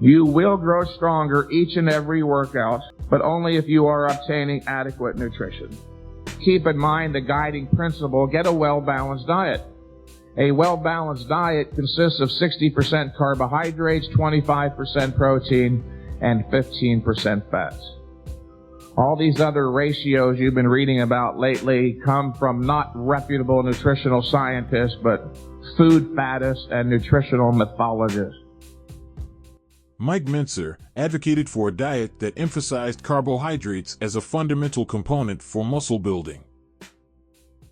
You will grow stronger each and every workout, but only if you are obtaining adequate nutrition. Keep in mind the guiding principle: get a well-balanced diet. A well-balanced diet consists of 60% carbohydrates, 25% protein, and 15% fats. All these other ratios you've been reading about lately come from not reputable nutritional scientists, but food faddists and nutritional mythologists. Mike Mentzer advocated for a diet that emphasized carbohydrates as a fundamental component for muscle building.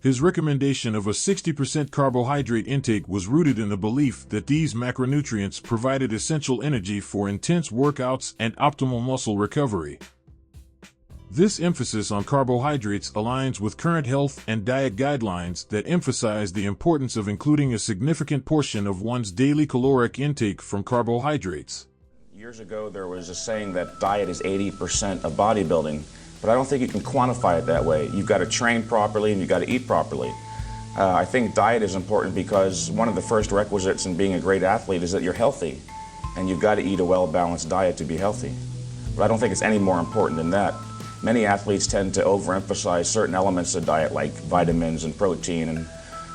His recommendation of a 60% carbohydrate intake was rooted in the belief that these macronutrients provided essential energy for intense workouts and optimal muscle recovery. This emphasis on carbohydrates aligns with current health and diet guidelines that emphasize the importance of including a significant portion of one's daily caloric intake from carbohydrates. Years ago, there was a saying that diet is 80% of bodybuilding. But I don't think you can quantify it that way. You've got to train properly and you've got to eat properly. I think diet is important because one of the first requisites in being a great athlete is that you're healthy. And you've got to eat a well-balanced diet to be healthy. But I don't think it's any more important than that. Many athletes tend to overemphasize certain elements of diet like vitamins and protein. And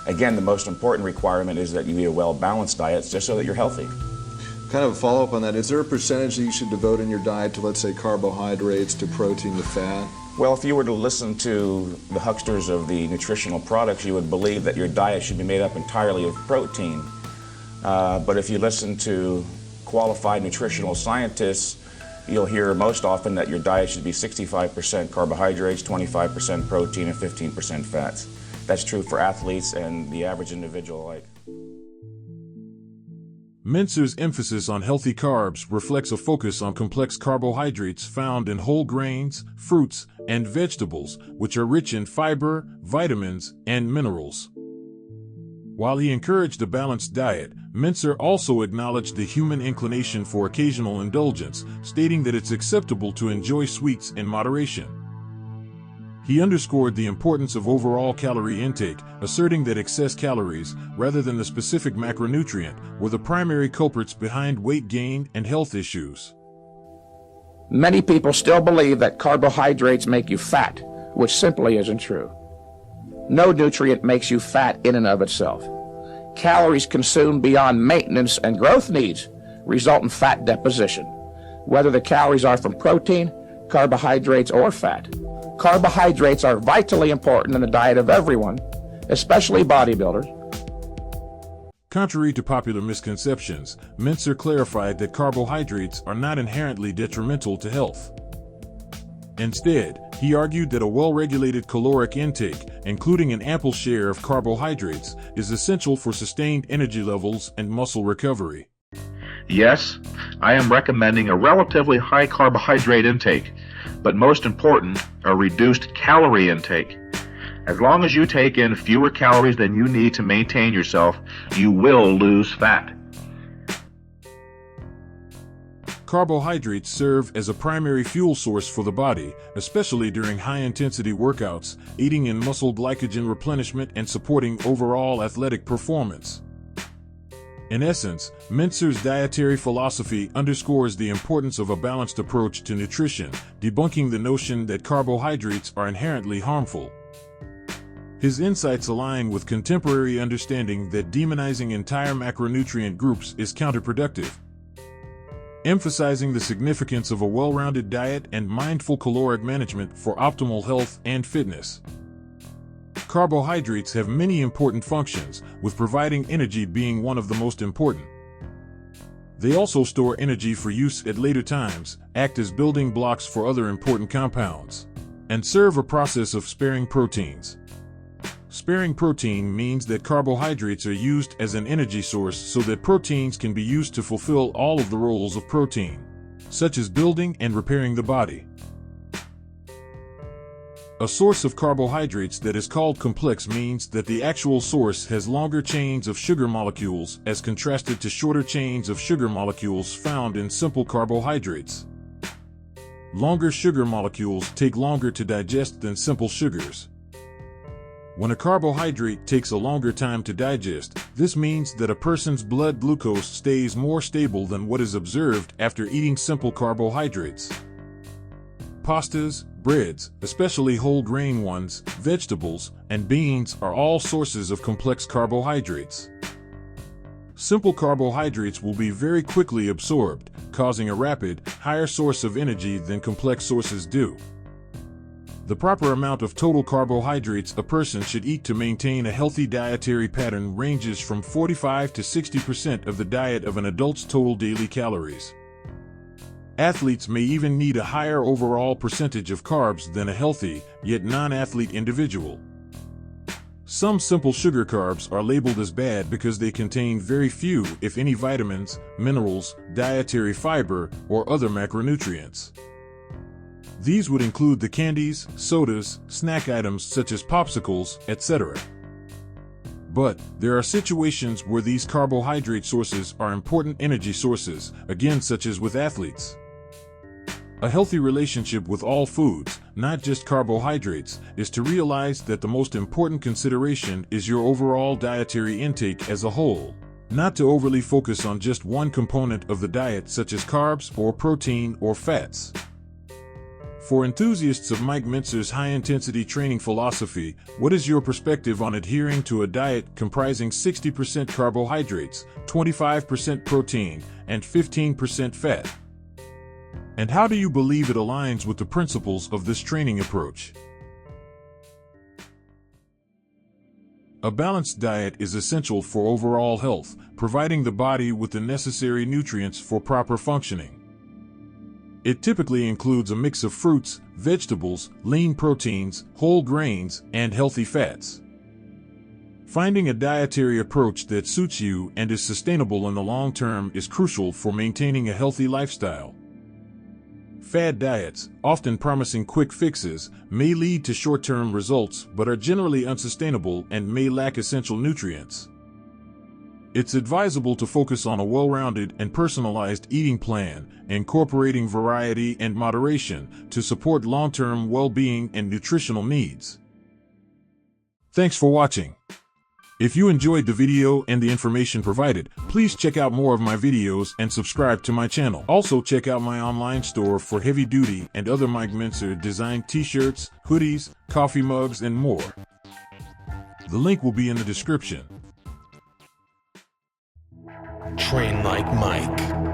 again, the most important requirement is that you eat a well-balanced diet just so that you're healthy. Kind of a follow-up on that, is there a percentage that you should devote in your diet to, let's say, carbohydrates, to protein, to fat? Well, if you were to listen to the hucksters of the nutritional products, you would believe that your diet should be made up entirely of protein. But if you listen to qualified nutritional scientists, you'll hear most often that your diet should be 65% carbohydrates, 25% protein, and 15% fats. That's true for athletes and the average individual alike. Mentzer's emphasis on healthy carbs reflects a focus on complex carbohydrates found in whole grains, fruits, and vegetables, which are rich in fiber, vitamins, and minerals. While he encouraged a balanced diet, Mentzer also acknowledged the human inclination for occasional indulgence, stating that it's acceptable to enjoy sweets in moderation. He underscored the importance of overall calorie intake, asserting that excess calories, rather than the specific macronutrient, were the primary culprits behind weight gain and health issues. Many people still believe that carbohydrates make you fat, which simply isn't true. No nutrient makes you fat in and of itself. Calories consumed beyond maintenance and growth needs result in fat deposition, whether the calories are from protein, carbohydrates, or fat. Carbohydrates are vitally important in the diet of everyone, especially bodybuilders. Contrary to popular misconceptions, Mentzer clarified that carbohydrates are not inherently detrimental to health. Instead, he argued that a well-regulated caloric intake, including an ample share of carbohydrates, is essential for sustained energy levels and muscle recovery. Yes, I am recommending a relatively high carbohydrate intake, but most important, a reduced calorie intake. As long as you take in fewer calories than you need to maintain yourself, you will lose fat. Carbohydrates serve as a primary fuel source for the body, especially during high-intensity workouts, aiding in muscle glycogen replenishment and supporting overall athletic performance. In essence, Mentzer's dietary philosophy underscores the importance of a balanced approach to nutrition, debunking the notion that carbohydrates are inherently harmful. His insights align with contemporary understanding that demonizing entire macronutrient groups is counterproductive, emphasizing the significance of a well-rounded diet and mindful caloric management for optimal health and fitness. Carbohydrates have many important functions, with providing energy being one of the most important. They also store energy for use at later times, act as building blocks for other important compounds, and serve a process of sparing proteins. Sparing protein means that carbohydrates are used as an energy source so that proteins can be used to fulfill all of the roles of protein, such as building and repairing the body. A source of carbohydrates that is called complex means that the actual source has longer chains of sugar molecules as contrasted to shorter chains of sugar molecules found in simple carbohydrates. Longer sugar molecules take longer to digest than simple sugars. When a carbohydrate takes a longer time to digest, this means that a person's blood glucose stays more stable than what is observed after eating simple carbohydrates. Pastas, breads, especially whole grain ones, vegetables, and beans are all sources of complex carbohydrates. Simple carbohydrates will be very quickly absorbed, causing a rapid, higher source of energy than complex sources do. The proper amount of total carbohydrates a person should eat to maintain a healthy dietary pattern ranges from 45 to 60% of the diet of an adult's total daily calories. Athletes may even need a higher overall percentage of carbs than a healthy, yet non-athlete individual. Some simple sugar carbs are labeled as bad because they contain very few, if any, vitamins, minerals, dietary fiber, or other macronutrients. These would include the candies, sodas, snack items such as popsicles, etc. But there are situations where these carbohydrate sources are important energy sources, again such as with athletes. A healthy relationship with all foods, not just carbohydrates, is to realize that the most important consideration is your overall dietary intake as a whole, not to overly focus on just one component of the diet such as carbs or protein or fats. For enthusiasts of Mike Mentzer's high-intensity training philosophy, what is your perspective on adhering to a diet comprising 60% carbohydrates, 25% protein, and 15% fat? And how do you believe it aligns with the principles of this training approach? A balanced diet is essential for overall health, providing the body with the necessary nutrients for proper functioning. It typically includes a mix of fruits, vegetables, lean proteins, whole grains, and healthy fats. Finding a dietary approach that suits you and is sustainable in the long term is crucial for maintaining a healthy lifestyle. Fad diets, often promising quick fixes, may lead to short-term results but are generally unsustainable and may lack essential nutrients. It's advisable to focus on a well-rounded and personalized eating plan, incorporating variety and moderation to support long-term well-being and nutritional needs. Thanks for watching. If you enjoyed the video and the information provided, please check out more of my videos and subscribe to my channel. Also check out my online store for heavy-duty and other Mike Mentzer designed t-shirts, hoodies, coffee mugs, and more. The link will be in the description. Train like Mike.